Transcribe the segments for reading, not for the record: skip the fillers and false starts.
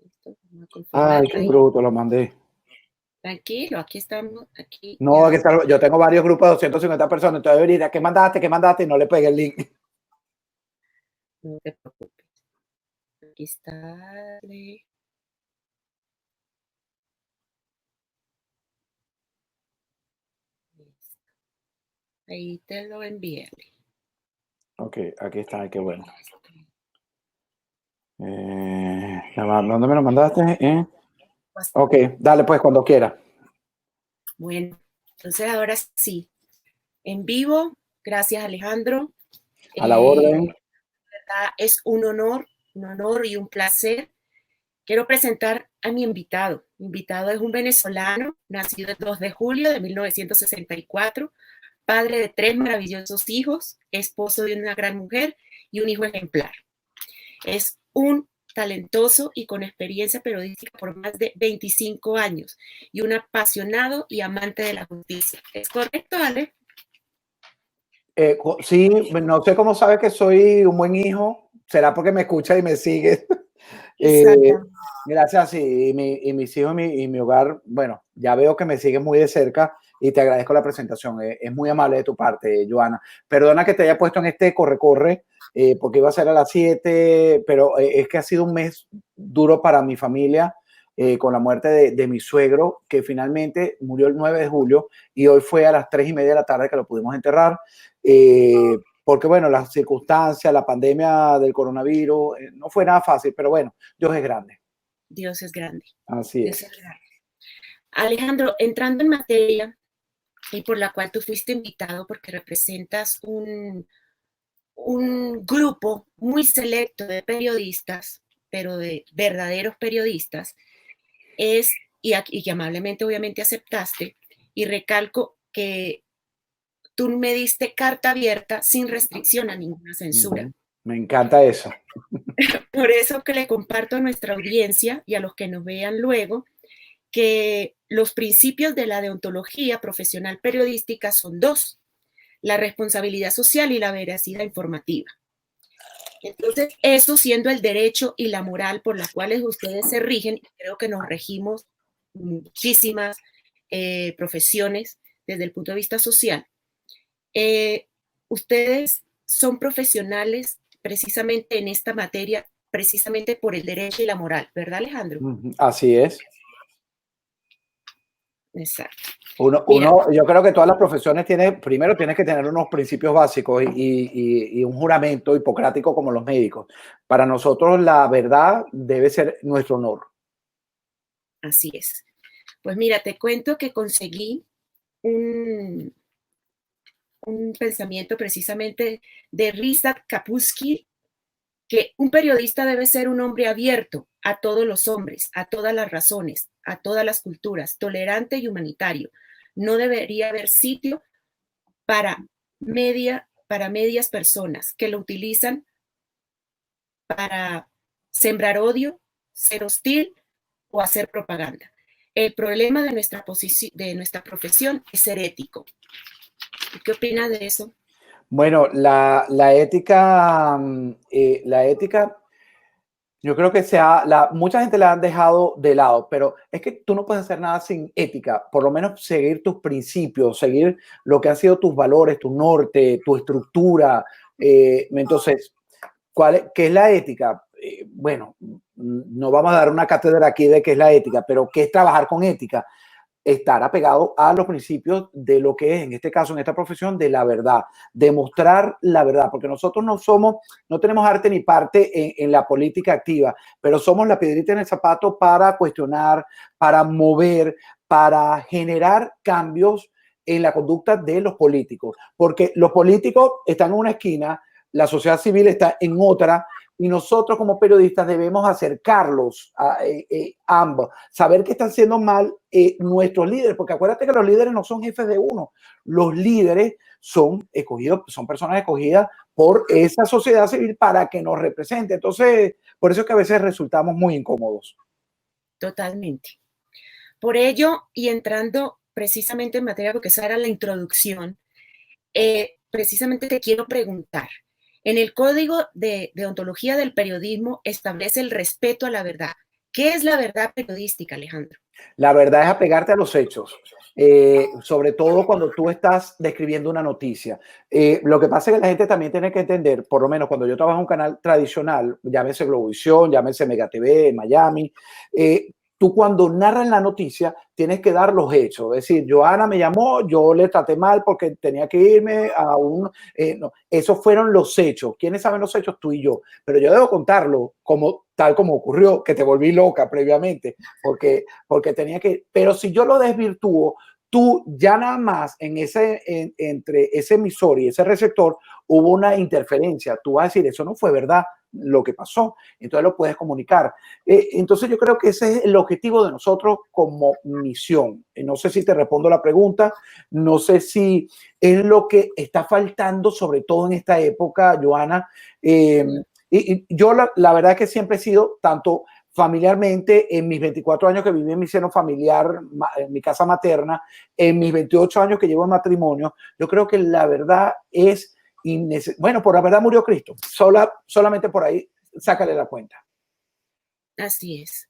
Listo, vamos a confirmar Ay, qué ahí. bruto, lo mandé. Tranquilo, aquí estamos, aquí No, ya. yo tengo varios grupos de 250 personas, entonces debería, ¿qué mandaste? ¿Qué mandaste? Y no le pegué el link. No te preocupes. Aquí está. Ahí te lo envié. Ok, aquí está, qué bueno. ¿Dónde me lo mandaste? Ok, dale pues cuando quiera. Bueno, entonces ahora sí, en vivo, gracias Alejandro. A la orden. Verdad, es un honor y un placer. Quiero presentar a mi invitado. Mi invitado es un venezolano, nacido el 2 de julio de 1964, padre de 3 maravillosos hijos, esposo de una gran mujer y un hijo ejemplar. Es un talentoso y con experiencia periodística por más de 25 años y un apasionado y amante de la justicia. ¿Es correcto, Ale? Sí, no sé cómo sabes que soy un buen hijo. Será porque me escucha y me sigue. Eh, Exactamente. Gracias, sí, y mis hijos y mi hogar, bueno, ya veo que me siguen muy de cerca y te agradezco la presentación. Es muy amable de tu parte, Joana. Perdona que te haya puesto en este corre-corre, porque iba a ser a las 7, pero es que ha sido un mes duro para mi familia, con la muerte de mi suegro, que finalmente murió el 9 de julio y hoy fue a las 3:30 de la tarde que lo pudimos enterrar. Porque bueno, las circunstancias, la pandemia del coronavirus, no fue nada fácil, pero bueno, Dios es grande. Dios es grande. Así Dios es. es grande. Alejandro, entrando en materia y por la cual tú fuiste invitado porque representas un grupo muy selecto de periodistas, pero de verdaderos periodistas, y que amablemente obviamente aceptaste, y recalco que tú me diste carta abierta sin restricción a ninguna censura. Me encanta eso. Por eso que le comparto a nuestra audiencia y a los que nos vean luego que los principios de la deontología profesional periodística son dos: la responsabilidad social y la veracidad informativa. Entonces, eso siendo el derecho y la moral por las cuales ustedes se rigen, creo que nos regimos muchísimas profesiones desde el punto de vista social. Eh, Ustedes son profesionales precisamente en esta materia, precisamente por el derecho y la moral, ¿verdad, Alejandro? Así es. Exacto. Mira, Yo creo que todas las profesiones primero tienes que tener unos principios básicos y un juramento hipocrático como los médicos. Para nosotros la verdad debe ser nuestro honor. así es. Pues mira, te cuento que conseguí un, un pensamiento precisamente de Risa Kapusky, que un periodista debe ser un hombre abierto a todos los hombres, a todas las razones, a todas las culturas, tolerante y humanitario. No debería haber sitio para, para medias personas que lo utilizan para sembrar odio, ser hostil o hacer propaganda. El problema de de nuestra profesión es ser ético. ¿Qué opinas de eso? Bueno, la ética, yo creo que mucha gente la han dejado de lado, pero es que tú no puedes hacer nada sin ética, por lo menos seguir tus principios, seguir lo que han sido tus valores, tu norte, tu estructura. Entonces, ¿qué es la ética? Bueno, no vamos a dar una cátedra aquí de qué es la ética, pero ¿qué es trabajar con ética? Estar apegado a los principios de lo que es, en este caso, en esta profesión, de la verdad, demostrar la verdad, porque nosotros no tenemos arte ni parte en la política activa, pero somos la piedrita en el zapato para cuestionar, para mover, para generar cambios en la conducta de los políticos, porque los políticos están en una esquina, la sociedad civil está en otra, y nosotros como periodistas debemos acercarlos a ambos, saber que están haciendo mal nuestros líderes, porque acuérdate que los líderes no son jefes de uno, los líderes son escogidos, son personas escogidas por esa sociedad civil para que nos represente. Entonces, por eso es que a veces resultamos muy incómodos. Totalmente. Por ello, y entrando precisamente en materia, porque esa era la introducción, precisamente te quiero preguntar, en el Código de Ontología del Periodismo establece el respeto a la verdad. ¿Qué es la verdad periodística, Alejandro? La verdad es apegarte a los hechos, sobre todo cuando tú estás describiendo una noticia. Lo que pasa es que la gente también tiene que entender, por lo menos cuando yo trabajo en un canal tradicional, llámese Globovisión, llámese Mega TV, Miami, tú cuando narras la noticia tienes que dar los hechos. Es decir, Joana me llamó, yo le traté mal porque tenía que irme a un... no, esos fueron los hechos. ¿Quiénes saben los hechos? Tú y yo. Pero yo debo contarlo como, tal como ocurrió, que te volví loca previamente, porque tenía que... Pero si yo lo desvirtúo, tú ya nada más entre ese emisor y ese receptor hubo una interferencia. Tú vas a decir, eso no fue verdad lo que pasó. Entonces lo puedes comunicar. Entonces yo creo que ese es el objetivo de nosotros como misión. No sé si te respondo la pregunta, no sé si es lo que está faltando, sobre todo en esta época, Joana. Y yo la verdad es que siempre he sido tanto familiarmente, en mis 24 años que viví en mi seno familiar, en mi casa materna, en mis 28 años que llevo en matrimonio, yo creo que la verdad es bueno, por la verdad murió Cristo. Solamente por ahí, sácale la cuenta. Así es.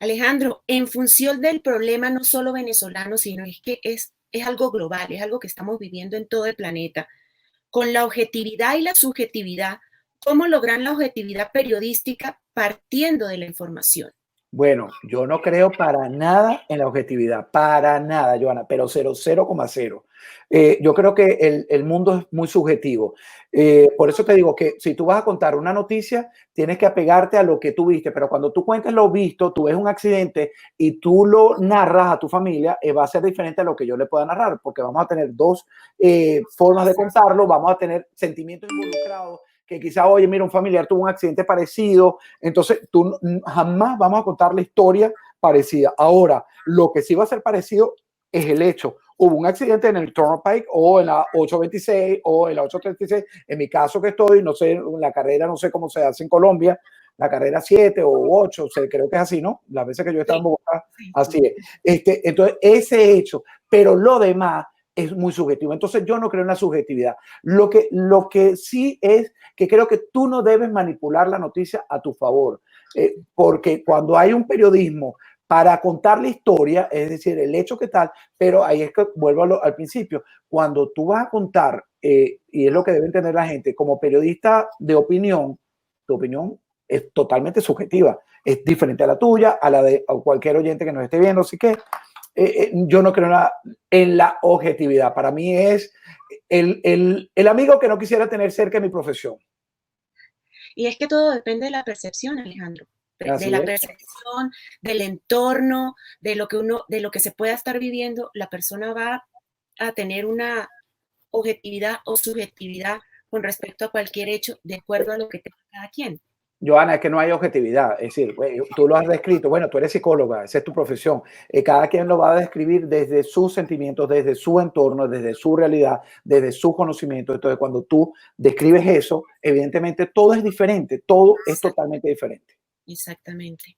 Alejandro, en función del problema no solo venezolano, sino es que es algo global, es algo que estamos viviendo en todo el planeta, con la objetividad y la subjetividad, ¿cómo lograr la objetividad periodística partiendo de la información? Bueno, yo no creo para nada en la objetividad, para nada, Joana, pero 0,0. Yo creo que el mundo es muy subjetivo. Por eso te digo que si tú vas a contar una noticia, tienes que apegarte a lo que tú viste, pero cuando tú cuentes lo visto, tú ves un accidente y tú lo narras a tu familia, va a ser diferente a lo que yo le pueda narrar, porque vamos a tener dos formas de contarlo, vamos a tener sentimientos involucrados, que quizá, oye, mira, un familiar tuvo un accidente parecido, entonces tú jamás vamos a contar la historia parecida. Ahora, lo que sí va a ser parecido es el hecho. Hubo un accidente en el Turnpike o en la 826 o en la 836. En mi caso que estoy, no sé, en la carrera, no sé cómo se hace en Colombia, la carrera 7 o 8, o sea, creo que es así, ¿no? Las veces que yo he estado en Bogotá, así es. Entonces, ese hecho, pero lo demás es muy subjetivo. Entonces, yo no creo en la subjetividad. Lo que sí es que creo que tú no debes manipular la noticia a tu favor, porque cuando hay un periodismo para contar la historia, es decir, el hecho que tal, pero ahí es que vuelvo al principio, cuando tú vas a contar, y es lo que debe entender la gente, como periodista de opinión, tu opinión es totalmente subjetiva, es diferente a la tuya, a la de cualquier oyente que nos esté viendo, así que yo no creo en la objetividad. Para mí es el amigo que no quisiera tener cerca de mi profesión. Y es que todo depende de la percepción, Alejandro, Así de la es. percepción, del entorno, de lo que se pueda estar viviendo. La persona va a tener una objetividad o subjetividad con respecto a cualquier hecho, de acuerdo a lo que tenga cada quien. Joana, es que no hay objetividad. Es decir, tú lo has descrito, bueno, tú eres psicóloga, esa es tu profesión. Cada quien lo va a describir desde sus sentimientos, desde su entorno, desde su realidad, desde su conocimiento. Entonces, cuando tú describes eso, evidentemente todo es diferente, todo es totalmente diferente. Exactamente.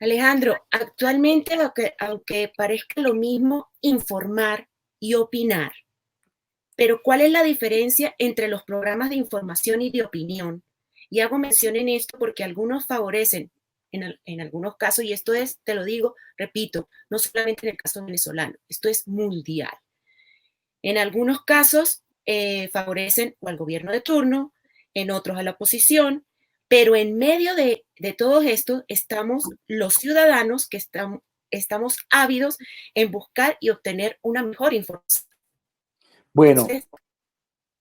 Alejandro, actualmente, aunque parezca lo mismo informar y opinar, pero ¿cuál es la diferencia entre los programas de información y de opinión? Y hago mención en esto porque algunos favorecen, en algunos casos, y esto es, te lo digo, repito, no solamente en el caso venezolano, esto es mundial. En algunos casos favorecen o al gobierno de turno, en otros a la oposición, pero en medio de todo esto estamos los ciudadanos que estamos ávidos en buscar y obtener una mejor información. Bueno, Entonces,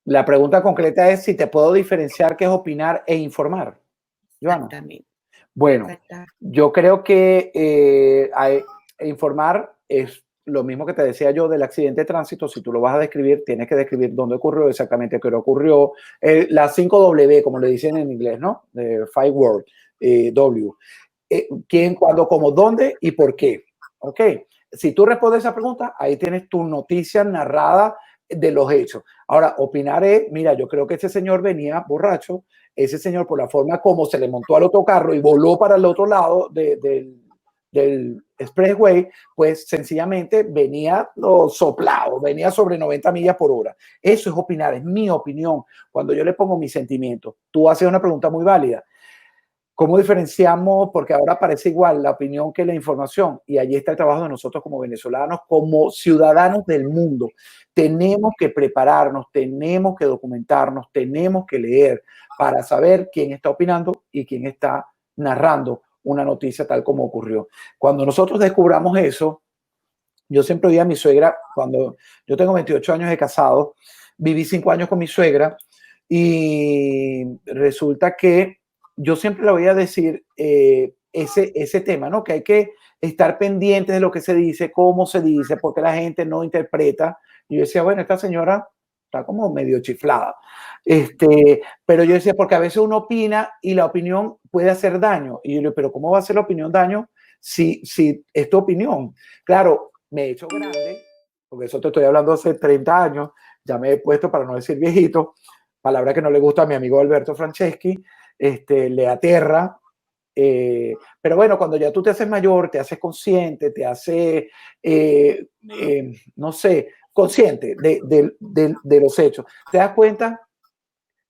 la pregunta concreta es si te puedo diferenciar qué es opinar e informar. Joana. exactamente. Bueno, Exactamente. yo creo que informar es lo mismo que te decía yo del accidente de tránsito. Si tú lo vas a describir, tienes que describir dónde ocurrió, exactamente qué ocurrió. Las 5 W, como le dicen en inglés, ¿no? 5 word, W. ¿Quién, cuándo, cómo, dónde y por qué? Ok. Si tú respondes esa pregunta, ahí tienes tu noticia narrada de los hechos. Ahora, opinar es, mira, yo creo que ese señor venía borracho, ese señor por la forma como se le montó al otro carro y voló para el otro lado del expressway, pues sencillamente venía soplado, venía sobre 90 millas por hora. Eso es opinar, es mi opinión. Cuando yo le pongo mis sentimientos, tú haces una pregunta muy válida. ¿Cómo diferenciamos? Porque ahora parece igual la opinión que la información, y allí está el trabajo de nosotros como venezolanos, como ciudadanos del mundo. Tenemos que prepararnos, tenemos que documentarnos, tenemos que leer para saber quién está opinando y quién está narrando una noticia tal como ocurrió. Cuando nosotros descubramos eso, yo siempre oía a mi suegra, cuando yo tengo 28 años de casado, viví 5 años con mi suegra y resulta que yo siempre le voy a decir ese tema, ¿no? Que hay que estar pendientes de lo que se dice, cómo se dice, porque la gente no interpreta. Y yo decía, bueno, esta señora está como medio chiflada. Pero yo decía, porque a veces uno opina y la opinión puede hacer daño. Y yo digo, pero ¿cómo va a hacer la opinión daño si es tu opinión? Claro, me he hecho grande, porque eso te estoy hablando hace 30 años, ya me he puesto, para no decir viejito, palabra que no le gusta a mi amigo Alberto Franceschi, le aterra. Pero bueno, cuando ya tú te haces mayor, te haces consciente, te haces, no sé, consciente de los hechos, te das cuenta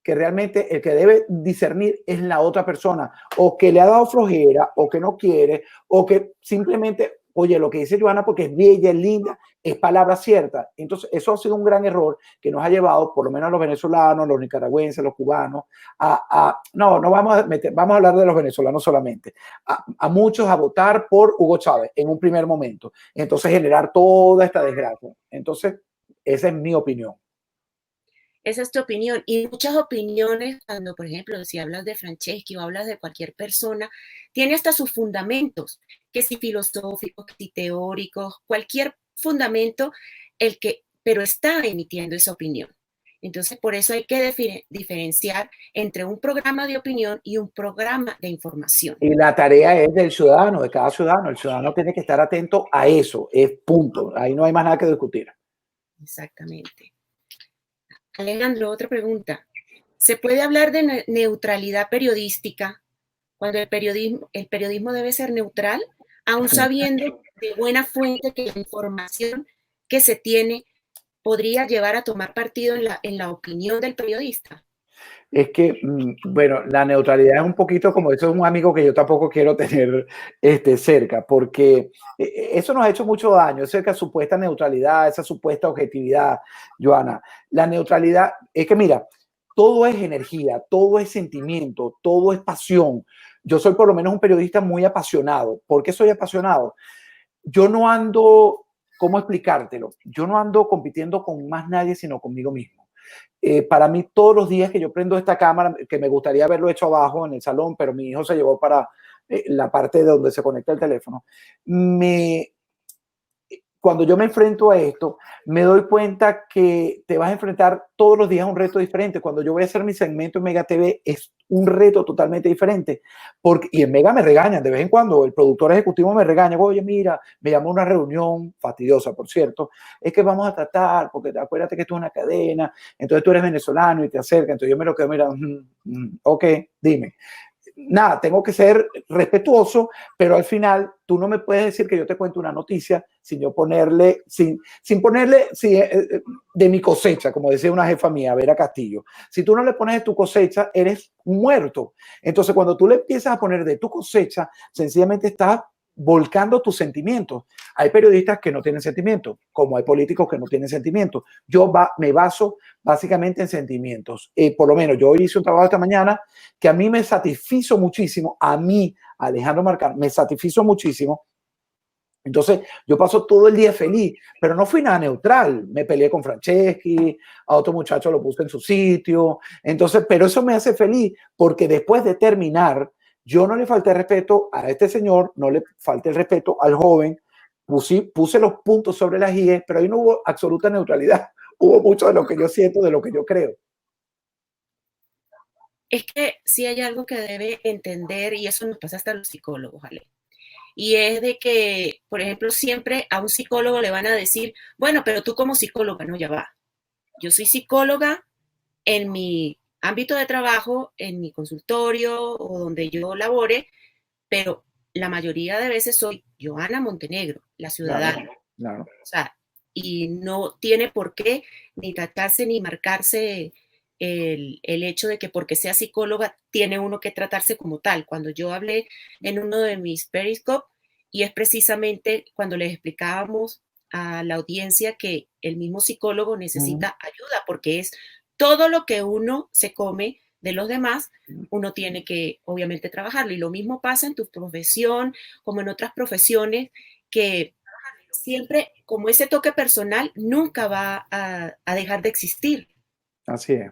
que realmente el que debe discernir es la otra persona, o que le ha dado flojera, o que no quiere, o que simplemente, oye, lo que dice Joana porque es bella, es linda, es palabra cierta. Entonces, eso ha sido un gran error que nos ha llevado, por lo menos a los venezolanos, los nicaragüenses, los cubanos, no vamos a meter, vamos a hablar de los venezolanos solamente, a muchos a votar por Hugo Chávez en un primer momento. Entonces, generar toda esta desgracia. Entonces, esa es mi opinión. Esa es tu opinión. Y muchas opiniones, cuando, por ejemplo, si hablas de Franceschi o hablas de cualquier persona, tiene hasta sus fundamentos, que si filosóficos, que si teóricos, cualquier fundamento, pero está emitiendo esa opinión. Entonces, por eso hay que diferenciar entre un programa de opinión y un programa de información. Y la tarea es del ciudadano, de cada ciudadano. El ciudadano tiene que estar atento a eso, es punto. Ahí no hay más nada que discutir. Exactamente. Alejandro, otra pregunta. ¿Se puede hablar de neutralidad periodística cuando el periodismo debe ser neutral, aun sabiendo de buena fuente que la información que se tiene podría llevar a tomar partido en la opinión del periodista? Es que, bueno, la neutralidad es un poquito como eso, es un amigo que yo tampoco quiero tener cerca, porque eso nos ha hecho mucho daño, esa supuesta neutralidad, esa supuesta objetividad, Joana. La neutralidad es que, mira, todo es energía, todo es sentimiento, todo es pasión. Yo soy por lo menos un periodista muy apasionado. ¿Por qué soy apasionado? Yo no ando, ¿cómo explicártelo? Yo no ando compitiendo con más nadie, sino conmigo mismo. Para mí, todos los días que yo prendo esta cámara, que me gustaría haberlo hecho abajo en el salón, pero mi hijo se llevó para la parte de donde se conecta el teléfono, cuando yo me enfrento a esto, me doy cuenta que te vas a enfrentar todos los días a un reto diferente. Cuando yo voy a hacer mi segmento en Mega TV, es un reto totalmente diferente. Y en Mega me regañan de vez en cuando, el productor ejecutivo me regaña, oye, mira, me llamó a una reunión, fastidiosa, por cierto, es que vamos a tratar, porque acuérdate que esto es una cadena, entonces tú eres venezolano y te acerca, entonces yo me lo quedo mirando, ok, dime. Nada, tengo que ser respetuoso, pero al final tú no me puedes decir que yo te cuento una noticia sin yo ponerle, sin ponerle de mi cosecha, como decía una jefa mía, Vera Castillo. Si tú no le pones de tu cosecha, eres muerto. Entonces, cuando tú le empiezas a poner de tu cosecha, sencillamente estás volcando tus sentimientos. Hay periodistas que no tienen sentimientos, como hay políticos que no tienen sentimientos. Yo me baso básicamente en sentimientos. Por lo menos yo hoy hice un trabajo esta mañana que a mí me satisfizo muchísimo, a mí, Alejandro Marcano, me satisfizo muchísimo. Entonces, yo paso todo el día feliz, pero no fui nada neutral. Me peleé con Franceschi, a otro muchacho lo puse en su sitio. Entonces, pero eso me hace feliz porque después de terminar, yo no le falté respeto a este señor, no le falté el respeto al joven, puse los puntos sobre las IE, pero ahí no hubo absoluta neutralidad. Hubo mucho de lo que yo siento, de lo que yo creo. Es que sí hay algo que debe entender, y eso nos pasa hasta a los psicólogos, Ale. Y es de que, por ejemplo, siempre a un psicólogo le van a decir, bueno, pero tú como psicóloga, no, ya va. Yo soy psicóloga en mi ámbito de trabajo, en mi consultorio o donde yo labore, pero la mayoría de veces soy Joana Montenegro, la ciudadana. Claro. O sea, y no tiene por qué ni tratarse ni marcarse el hecho de que porque sea psicóloga tiene uno que tratarse como tal. Cuando yo hablé en uno de mis Periscope, y es precisamente cuando les explicábamos a la audiencia que el mismo psicólogo necesita ayuda, porque es todo lo que uno se come de los demás, uno tiene que obviamente trabajarlo. Y lo mismo pasa en tu profesión, como en otras profesiones, que siempre, como ese toque personal, nunca va a dejar de existir. Así es.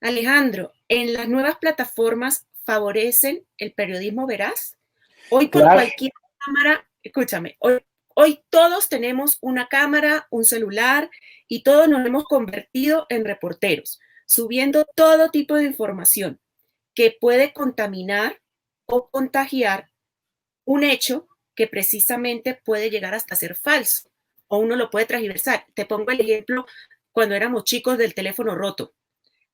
Alejandro, ¿en las nuevas plataformas favorecen el periodismo veraz? Hoy por Claro, cualquier cámara, escúchame, hoy todos tenemos una cámara, un celular y todos nos hemos convertido en reporteros, subiendo todo tipo de información que puede contaminar o contagiar un hecho que precisamente puede llegar hasta ser falso o uno lo puede transversar. Te pongo el ejemplo cuando éramos chicos del teléfono roto.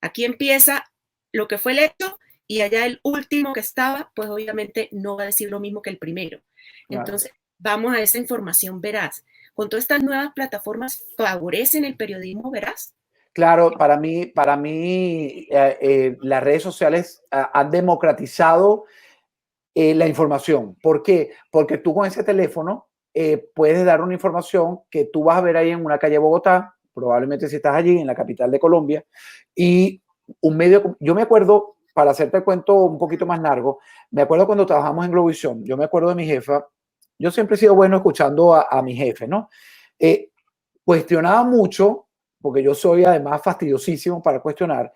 Aquí empieza lo que fue el hecho y allá el último que estaba, pues obviamente no va a decir lo mismo que el primero. claro. Entonces, vamos a esa información veraz. Con todas estas nuevas plataformas, ¿favorecen el periodismo veraz? Claro, para mí las redes sociales han democratizado la información. ¿Por qué? Porque tú con ese teléfono puedes dar una información que tú vas a ver ahí en una calle de Bogotá, probablemente si estás allí, en la capital de Colombia, y un medio, yo me acuerdo, para hacerte el cuento un poquito más largo, me acuerdo cuando trabajamos en Globovisión, yo me acuerdo de mi jefa, yo siempre he sido bueno escuchando a mi jefe, ¿no? Eh, Cuestionaba mucho, porque yo soy además fastidiosísimo para cuestionar,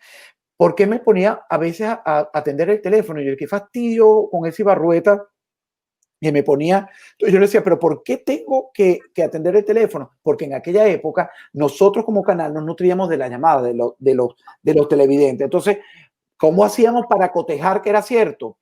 ¿por qué me ponía a veces a atender el teléfono? Y yo, qué fastidio con esa barrueta que me ponía. Entonces yo le decía, pero ¿por qué tengo que atender el teléfono? Porque en aquella época nosotros como canal nos nutríamos de la llamada de los televidentes. Entonces, ¿cómo hacíamos para cotejar que era cierto?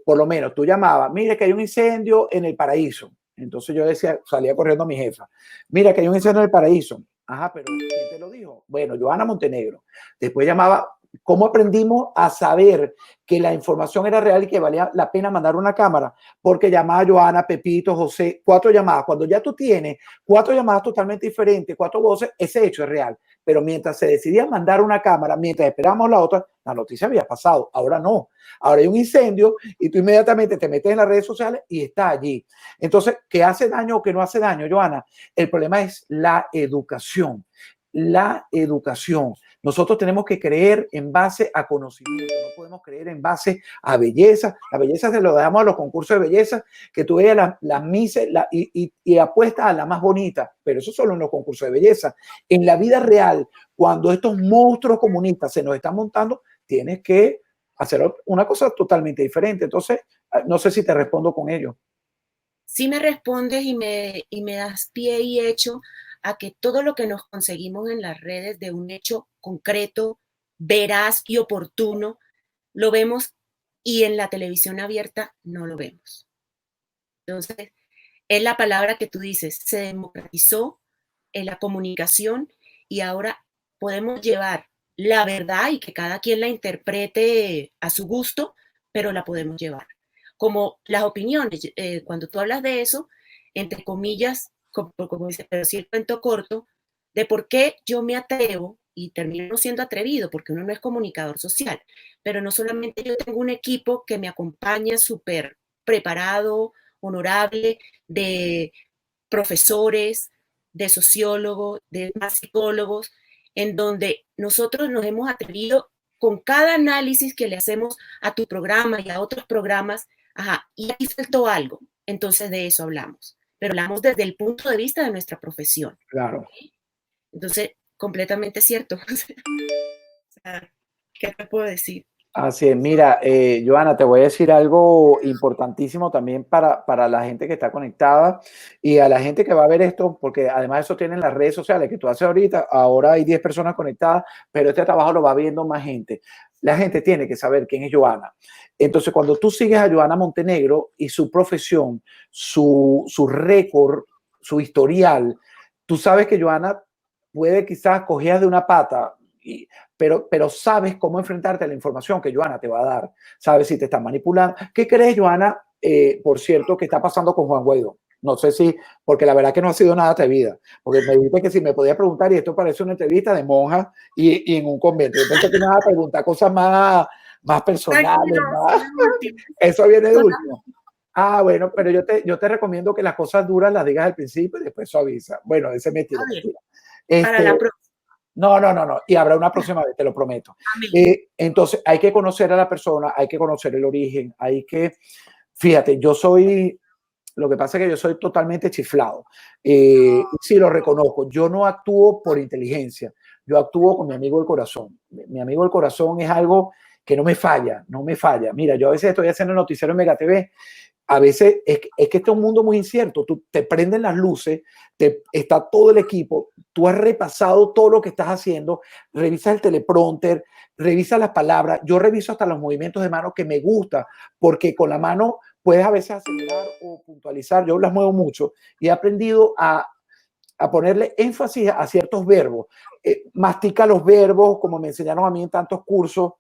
Por lo menos tú llamabas, mire que hay un incendio en el Paraíso. Entonces yo decía, salía corriendo a mi jefa, mira que hay un incendio en el Paraíso. Ajá, pero ¿quién te lo dijo? Bueno, Joana Montenegro. Después llamaba, ¿cómo aprendimos a saber que la información era real y que valía la pena mandar una cámara? Porque llamaba a Joana, Pepito, José, 4 llamadas. Cuando ya tú tienes 4 llamadas totalmente diferentes, 4 voces, ese hecho es real. Pero mientras se decidía mandar una cámara, mientras esperábamos la otra, la noticia había pasado. Ahora no. Ahora hay un incendio y tú inmediatamente te metes en las redes sociales y está allí. Entonces, ¿qué hace daño o qué no hace daño, Joana? El problema es la educación. La educación. Nosotros tenemos que creer en base a conocimiento, no podemos creer en base a belleza. La belleza se lo damos a los concursos de belleza, que tú veas las mises y apuestas a la más bonita, pero eso solo en los concursos de belleza. En la vida real, cuando estos monstruos comunistas se nos están montando, tienes que hacer una cosa totalmente diferente. Entonces, no sé si te respondo con ello. Sí me respondes y me das pie y hecho a que todo lo que nos conseguimos en las redes de un hecho concreto, veraz y oportuno, lo vemos y en la televisión abierta no lo vemos. Entonces, es la palabra que tú dices, se democratizó en la comunicación y ahora podemos llevar la verdad y que cada quien la interprete a su gusto, pero la podemos llevar. Como las opiniones, cuando tú hablas de eso, entre comillas, como dice, pero sí el cuento corto, de por qué yo me atrevo y termino siendo atrevido, porque uno no es comunicador social, pero no solamente yo tengo un equipo que me acompaña súper preparado, honorable, de profesores, de sociólogos, de más psicólogos, en donde nosotros nos hemos atrevido con cada análisis que le hacemos a tu programa y a otros programas, ajá, y ahí faltó algo, entonces de eso hablamos, pero hablamos desde el punto de vista de nuestra profesión. Claro. Entonces, completamente cierto. O sea, ¿qué te puedo decir? Así es, mira, Joana, te voy a decir algo importantísimo también para la gente que está conectada y a la gente que va a ver esto, porque además eso tienen las redes sociales que tú haces ahorita, ahora hay 10 personas conectadas, pero este trabajo lo va viendo más gente. La gente tiene que saber quién es Joana. Entonces, cuando tú sigues a Joana Montenegro y su profesión, su récord, su historial, tú sabes que Joana puede quizás coger de una pata, pero sabes cómo enfrentarte a la información que Joana te va a dar. Sabes si te están manipulando. ¿Qué crees, Joana, por cierto, que está pasando con Juan Guaidó? No sé si, porque la verdad que no ha sido nada atrevida, porque me dijiste que si me podía preguntar, y esto parece una entrevista de monja y en un convento. Yo pensé que me iba a preguntar cosas más personales, Tranquilo, más. son las últimas. Eso viene de Son último. Ah, bueno, pero yo te recomiendo que las cosas duras las digas al principio y después suaviza. Bueno, ese es mi estilo. a ver, Mentira. para la Este, próxima. no. Y habrá una próxima vez, te lo prometo. Amén. Entonces, hay que conocer a la persona, hay que conocer el origen, fíjate, lo que pasa es que yo soy totalmente chiflado. Sí, lo reconozco. Yo no actúo por inteligencia, yo actúo con mi amigo del corazón. Mi amigo del corazón es algo que no me falla, no me falla. Mira, yo a veces estoy haciendo el noticiero en Mega TV, a veces es que este es un mundo muy incierto. Tú te prenden las luces, está todo el equipo, tú has repasado todo lo que estás haciendo, revisas el teleprompter, revisas las palabras, yo reviso hasta los movimientos de mano que me gusta, porque con la mano puedes a veces acelerar o puntualizar, yo las muevo mucho y he aprendido a ponerle énfasis a ciertos verbos. Mastica los verbos, como me enseñaron a mí en tantos cursos,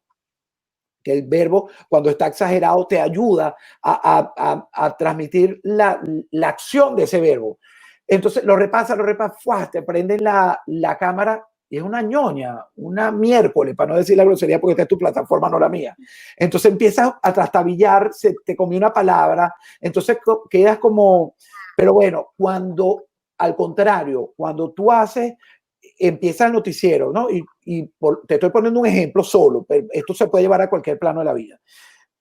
que el verbo cuando está exagerado te ayuda a transmitir la acción de ese verbo. Entonces lo repasa, ¡fuah! Te prenden la cámara y es una ñoña, una miércoles, para no decir la grosería porque esta es tu plataforma, no la mía. Entonces empiezas a trastabillar, se te comió una palabra, entonces quedas como, pero bueno, al contrario, cuando tú haces empieza el noticiero, ¿no? Te estoy poniendo un ejemplo solo, pero esto se puede llevar a cualquier plano de la vida.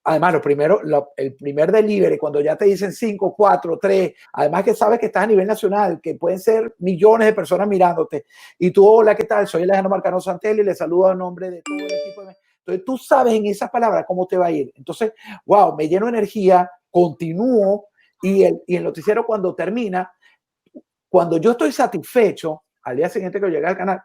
Además, el primer delivery, cuando ya te dicen 5, 4, 3, además que sabes que estás a nivel nacional, que pueden ser millones de personas mirándote, y tú, hola, ¿qué tal? Soy Alejandro Marcano Santelli, le saludo a nombre de todo el equipo. Entonces, tú sabes en esas palabras cómo te va a ir. Entonces, wow, me lleno de energía, continúo, y el noticiero cuando termina, cuando yo estoy satisfecho, al día siguiente que llegué al canal,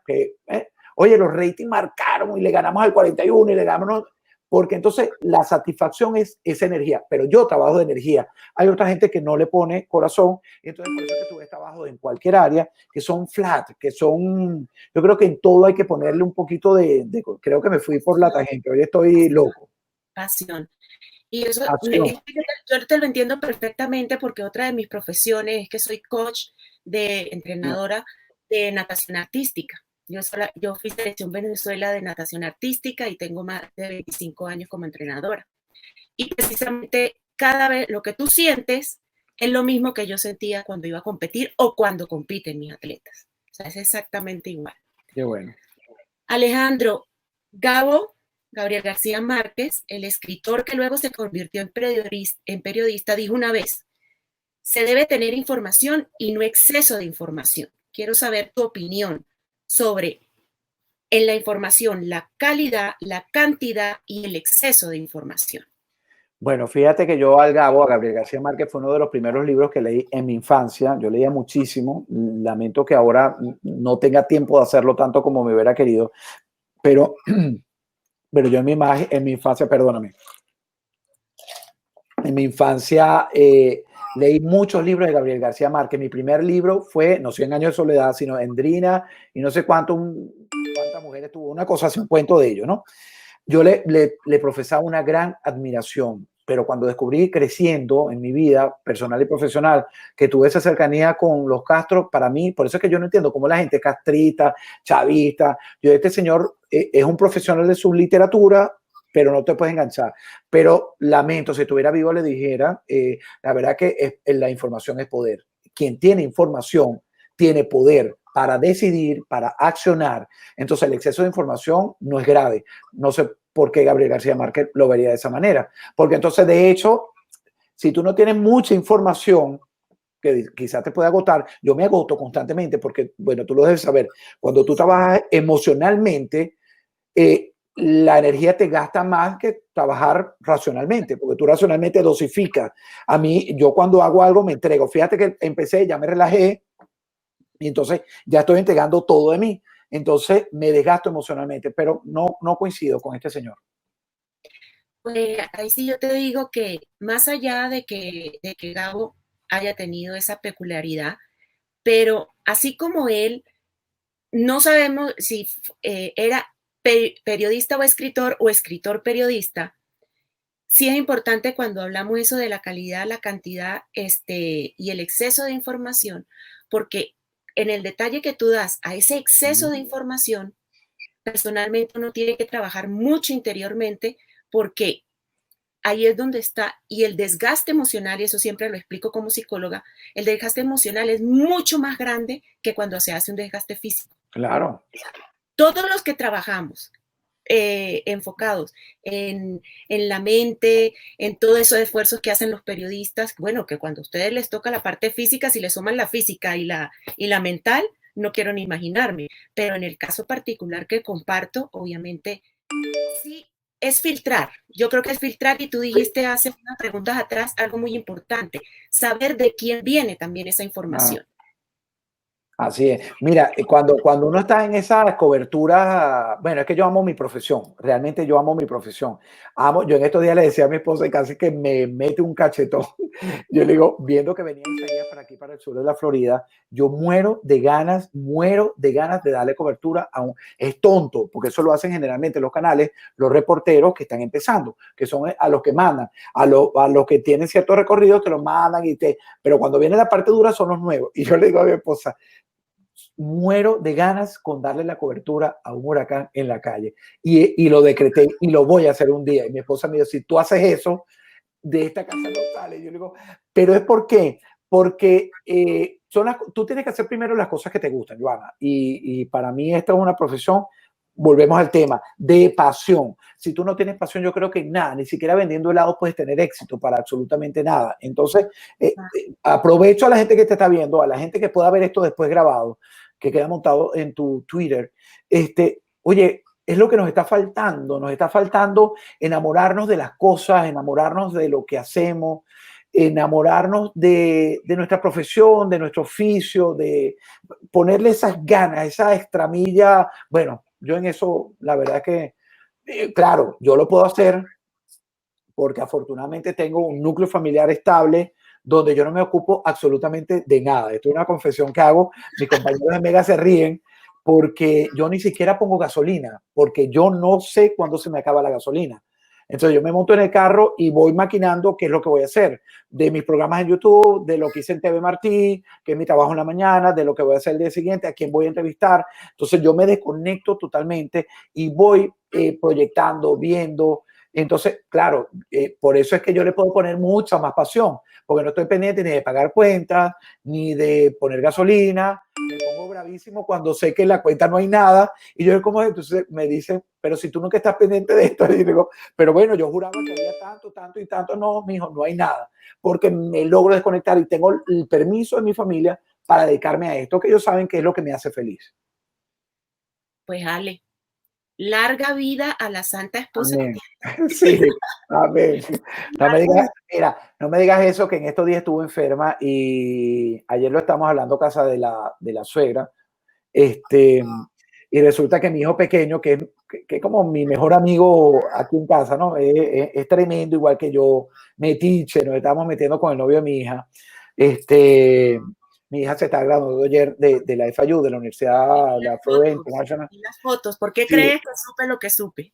oye, los ratings marcaron y le ganamos al 41 y le ganamos, porque entonces la satisfacción es esa energía, pero yo trabajo de energía. Hay otra gente que no le pone corazón, entonces por eso que tú ves trabajo en cualquier área, que son flat, yo creo que en todo hay que ponerle un poquito creo que me fui por la tangente, hoy estoy loco. Pasión. Y eso, Acción. yo te lo entiendo perfectamente porque otra de mis profesiones es que soy coach de entrenadora de natación artística. Yo fui selección Venezuela de natación artística y tengo más de 25 años como entrenadora. Y precisamente cada vez lo que tú sientes es lo mismo que yo sentía cuando iba a competir o cuando compiten mis atletas. O sea, es exactamente igual. Qué bueno. Alejandro, Gabriel García Márquez, el escritor que luego se convirtió en periodista, dijo una vez, se debe tener información y no exceso de información. Quiero saber tu opinión sobre en la información, la calidad, la cantidad y el exceso de información. Bueno, fíjate que yo a Gabriel García Márquez, fue uno de los primeros libros que leí en mi infancia. Yo leía muchísimo. Lamento que ahora no tenga tiempo de hacerlo tanto como me hubiera querido. Pero yo en mi infancia, perdóname, en mi infancia leí muchos libros de Gabriel García Márquez. Mi primer libro fue no 100 años de soledad, sino Endrina y no sé cuántas mujeres tuvo, una cosa así, un cuento de ello, ¿no? Yo le profesaba una gran admiración, pero cuando descubrí creciendo en mi vida personal y profesional que tuve esa cercanía con los Castro, para mí, por eso es que yo no entiendo cómo la gente castrita, chavista, este señor es un profesional de su literatura, pero no te puedes enganchar. Pero lamento, si estuviera vivo le dijera, la verdad que la información es poder. Quien tiene información tiene poder para decidir, para accionar. Entonces el exceso de información no es grave. No sé por qué Gabriel García Márquez lo vería de esa manera. Porque entonces, de hecho, si tú no tienes mucha información, que quizás te puede agotar, yo me agoto constantemente porque, bueno, tú lo debes saber, cuando tú trabajas emocionalmente, la energía te gasta más que trabajar racionalmente, porque tú racionalmente dosificas. A mí, yo cuando hago algo me entrego. Fíjate que empecé, ya me relajé, y entonces ya estoy entregando todo de mí. Entonces me desgasto emocionalmente, pero no coincido con este señor. Pues ahí sí yo te digo que más allá de que Gabo haya tenido esa peculiaridad, pero así como él, no sabemos si era periodista o escritor periodista, sí es importante cuando hablamos eso de la calidad, la cantidad y el exceso de información, porque en el detalle que tú das a ese exceso de información, personalmente uno tiene que trabajar mucho interiormente porque ahí es donde está, y el desgaste emocional, y eso siempre lo explico como psicóloga, el desgaste emocional es mucho más grande que cuando se hace un desgaste físico. Claro. Todos los que trabajamos enfocados en la mente, en todos esos esfuerzos que hacen los periodistas, bueno, que cuando a ustedes les toca la parte física, si les suman la física y la mental, no quiero ni imaginarme, pero en el caso particular que comparto, obviamente, sí, es filtrar. Yo creo que es filtrar y tú dijiste hace unas preguntas atrás algo muy importante, saber de quién viene también esa Ah. información. Así es. Mira, cuando uno está en esa cobertura, bueno, es que yo amo mi profesión, realmente yo amo mi profesión. Yo en estos días le decía a mi esposa y casi que me mete un cachetón. Yo le digo, viendo que venía Isaías para aquí, para el sur de la Florida, yo muero de ganas de darle cobertura a un... Es tonto, porque eso lo hacen generalmente los canales, los reporteros que están empezando, que son a los que mandan, a los que tienen ciertos recorridos, te los mandan pero cuando viene la parte dura son los nuevos. Y yo le digo a mi esposa, muero de ganas con darle la cobertura a un huracán en la calle. Y lo decreté y lo voy a hacer un día. Y mi esposa me dijo, si tú haces eso, de esta casa no sale. Yo le digo, pero es porque tú tienes que hacer primero las cosas que te gustan, Joana. Y para mí esta es una profesión, volvemos al tema, de pasión. Si tú no tienes pasión, yo creo que nada, ni siquiera vendiendo helado puedes tener éxito para absolutamente nada. Entonces, aprovecho a la gente que te está viendo, a la gente que pueda ver esto después grabado, que queda montado en tu Twitter. Oye, es lo que nos está faltando enamorarnos de las cosas, enamorarnos de lo que hacemos, enamorarnos de nuestra profesión, de nuestro oficio, de ponerle esas ganas, esa extramilla. Bueno, yo en eso, la verdad es que, claro, yo lo puedo hacer porque afortunadamente tengo un núcleo familiar estable donde yo no me ocupo absolutamente de nada. Esto es una confesión que hago, mis compañeros de Mega se ríen porque yo ni siquiera pongo gasolina, porque yo no sé cuándo se me acaba la gasolina. Entonces yo me monto en el carro y voy maquinando qué es lo que voy a hacer, de mis programas en YouTube, de lo que hice en TV Martí, que es mi trabajo en la mañana, de lo que voy a hacer el día siguiente, a quién voy a entrevistar. Entonces yo me desconecto totalmente y voy proyectando, viendo. Entonces, claro, por eso es que yo le puedo poner mucha más pasión, porque no estoy pendiente ni de pagar cuentas, ni de poner gasolina. Me pongo bravísimo cuando sé que en la cuenta no hay nada. Y yo, como entonces me dicen, pero si tú nunca estás pendiente de esto, y digo, pero bueno, yo juraba que había tanto, tanto y tanto. No, mijo, no hay nada, porque me logro desconectar y tengo el permiso de mi familia para dedicarme a esto, que ellos saben que es lo que me hace feliz. Pues Ale, larga vida a la santa esposa. Amén. Sí, amén. No me digas, mira, no me digas eso, que en estos días estuvo enferma y ayer lo estamos hablando casa de la suegra. Y resulta que mi hijo pequeño, que es como mi mejor amigo aquí en casa, ¿no? Es tremendo, igual que yo, metiche, nos estamos metiendo con el novio de mi hija. Mi hija se está graduando ayer de la FIU, de la Universidad de la Florida International. Las fotos, ¿por qué Sí. crees que supe lo que supe?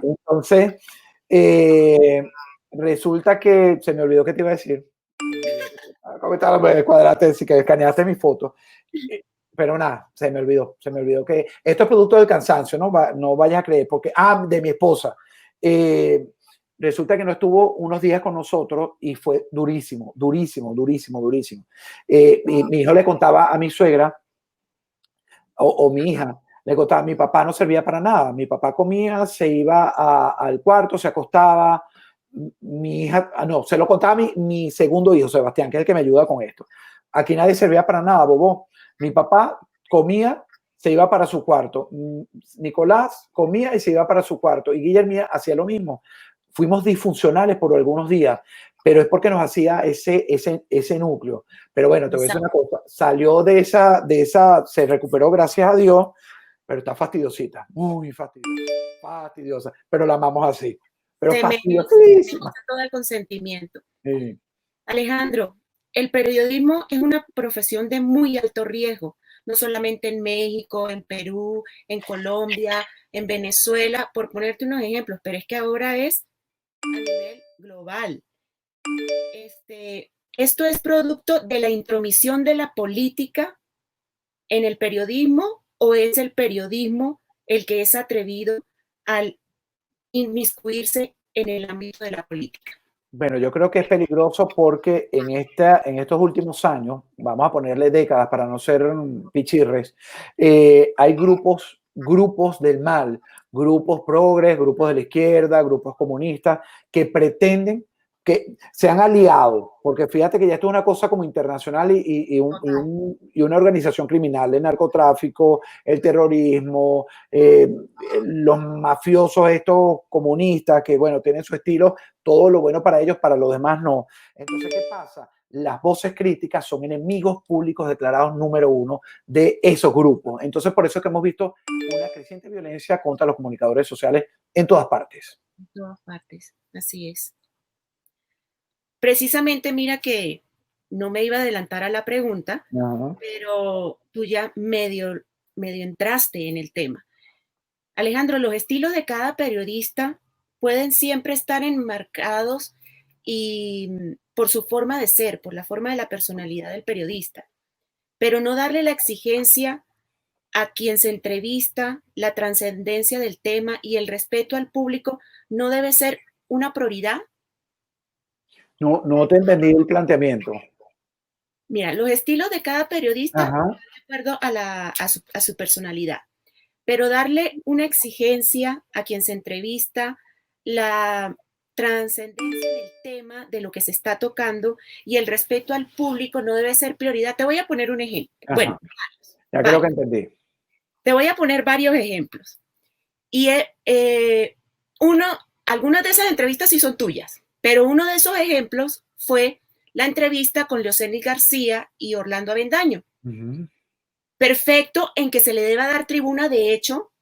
Entonces, resulta que se me olvidó que te iba a decir. ¿Cómo está? Cuadraste, si que escaneaste mi foto. Pero nada, se me olvidó que esto es producto del cansancio, no vayas a creer, porque, de mi esposa. Resulta que no estuvo unos días con nosotros y fue durísimo, durísimo, durísimo, durísimo. Mi hijo le contaba a mi suegra, o mi hija, le contaba, mi papá no servía para nada, mi papá comía, se iba al cuarto, se acostaba, mi hija, no, se lo contaba mi segundo hijo, Sebastián, que es el que me ayuda con esto. Aquí nadie servía para nada, bobo. Mi papá comía, se iba para su cuarto. Nicolás comía y se iba para su cuarto. Y Guillermina hacía lo mismo. Fuimos disfuncionales por algunos días, pero es porque nos hacía ese núcleo. Pero bueno, te voy a decir una cosa, salió de esa, se recuperó gracias a Dios, pero está fastidiosita, muy fastidiosa, pero la amamos así. Pero fastidiosísima. Todo el consentimiento. Sí. Alejandro, el periodismo es una profesión de muy alto riesgo, no solamente en México, en Perú, en Colombia, en Venezuela, por ponerte unos ejemplos, pero es que ahora es a nivel global. Esto es producto de la intromisión de la política en el periodismo, o es el periodismo el que es atrevido al inmiscuirse en el ámbito de la política. Bueno, yo creo que es peligroso porque en estos últimos años, vamos a ponerle décadas para no ser pichirres, hay grupos del mal, grupos progres, grupos de la izquierda, grupos comunistas que pretenden que se han aliado, porque fíjate que ya esto es una cosa como internacional y una organización criminal, el narcotráfico, el terrorismo, los mafiosos estos comunistas que, bueno, tienen su estilo, todo lo bueno para ellos, para los demás no. Entonces, ¿qué pasa? Las voces críticas son enemigos públicos declarados número uno de esos grupos. Entonces, por eso es que hemos visto una creciente violencia contra los comunicadores sociales en todas partes. En todas partes, así es. Precisamente, mira que no me iba a adelantar a la pregunta, pero tú ya medio entraste en el tema. Alejandro, los estilos de cada periodista pueden siempre estar enmarcados y por su forma de ser, por la forma de la personalidad del periodista, pero no darle la exigencia a quien se entrevista, la trascendencia del tema y el respeto al público no debe ser una prioridad. No te entendí el planteamiento. Mira, los estilos de cada periodista de acuerdo a su personalidad, pero darle una exigencia a quien se entrevista, la trascendencia del tema, de lo que se está tocando y el respeto al público no debe ser prioridad. Te voy a poner un ejemplo. Bueno, ya creo que entendí. Te voy a poner varios ejemplos. Y algunas de esas entrevistas sí son tuyas, pero uno de esos ejemplos fue la entrevista con Leoceni García y Orlando Avendaño. Perfecto en que se le deba dar tribuna. De hecho,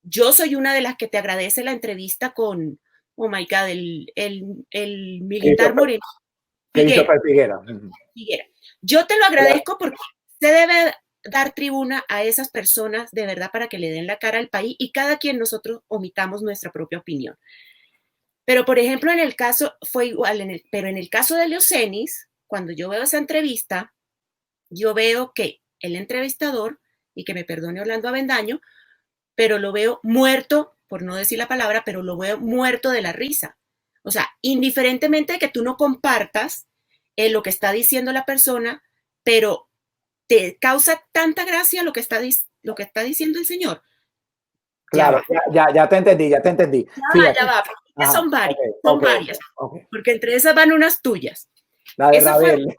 yo soy una de las que te agradece la entrevista con, oh my God, el militar Moreno. Figuera. Yo te lo agradezco porque se debe dar tribuna a esas personas de verdad para que le den la cara al país y cada quien nosotros omitamos nuestra propia opinión. Pero, por ejemplo, en el caso, fue igual, pero en el caso de Leocenis, cuando yo veo esa entrevista, yo veo que el entrevistador, y que me perdone Orlando Avendaño, pero lo veo muerto, por no decir la palabra, pero lo veo muerto de la risa. O sea, indiferentemente de que tú no compartas lo que está diciendo la persona, pero te causa tanta gracia lo que está diciendo el señor. Claro, ya te entendí. Ya va, porque son varias, porque entre esas van unas tuyas. La de Rabel.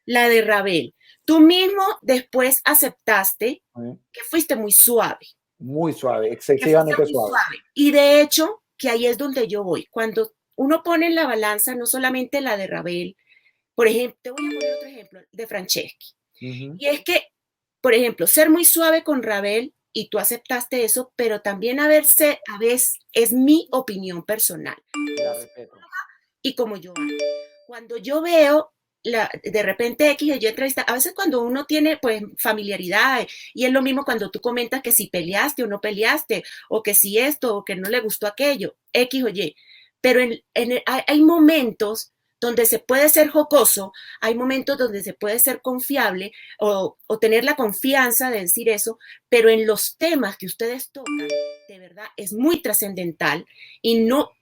La de Rabel. Tú mismo después aceptaste que fuiste muy suave. Muy suave, excesivamente suave. Y de hecho, que ahí es donde yo voy. Cuando uno pone en la balanza, no solamente la de Rabel, por ejemplo, te voy a poner otro ejemplo de Franceschi. Y es que, por ejemplo, ser muy suave con Rabel, y tú aceptaste eso, pero también a veces es mi opinión personal. La respeto. Y como yo hago. Cuando yo veo de repente X o Y entrevista, a veces cuando uno tiene pues familiaridad, y es lo mismo cuando tú comentas que si peleaste o no peleaste, o que si esto, o que no le gustó aquello, X o Y. Pero hay momentos donde se puede ser jocoso, hay momentos donde se puede ser confiable o tener la confianza de decir eso, pero en los temas que ustedes tocan, de verdad, es muy trascendental y no,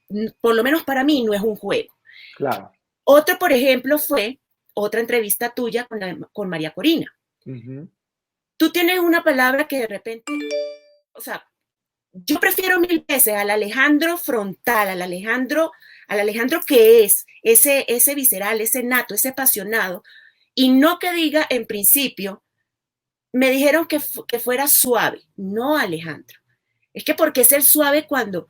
por lo menos para mí, no es un juego. Claro. Otro, por ejemplo, fue otra entrevista tuya con María Corina. Tú tienes una palabra que de repente, o sea, yo prefiero mil veces al Alejandro frontal, al Alejandro que es ese visceral, ese nato, ese apasionado, y no que diga en principio, me dijeron que fuera suave. No, Alejandro. Es que porque ser suave cuando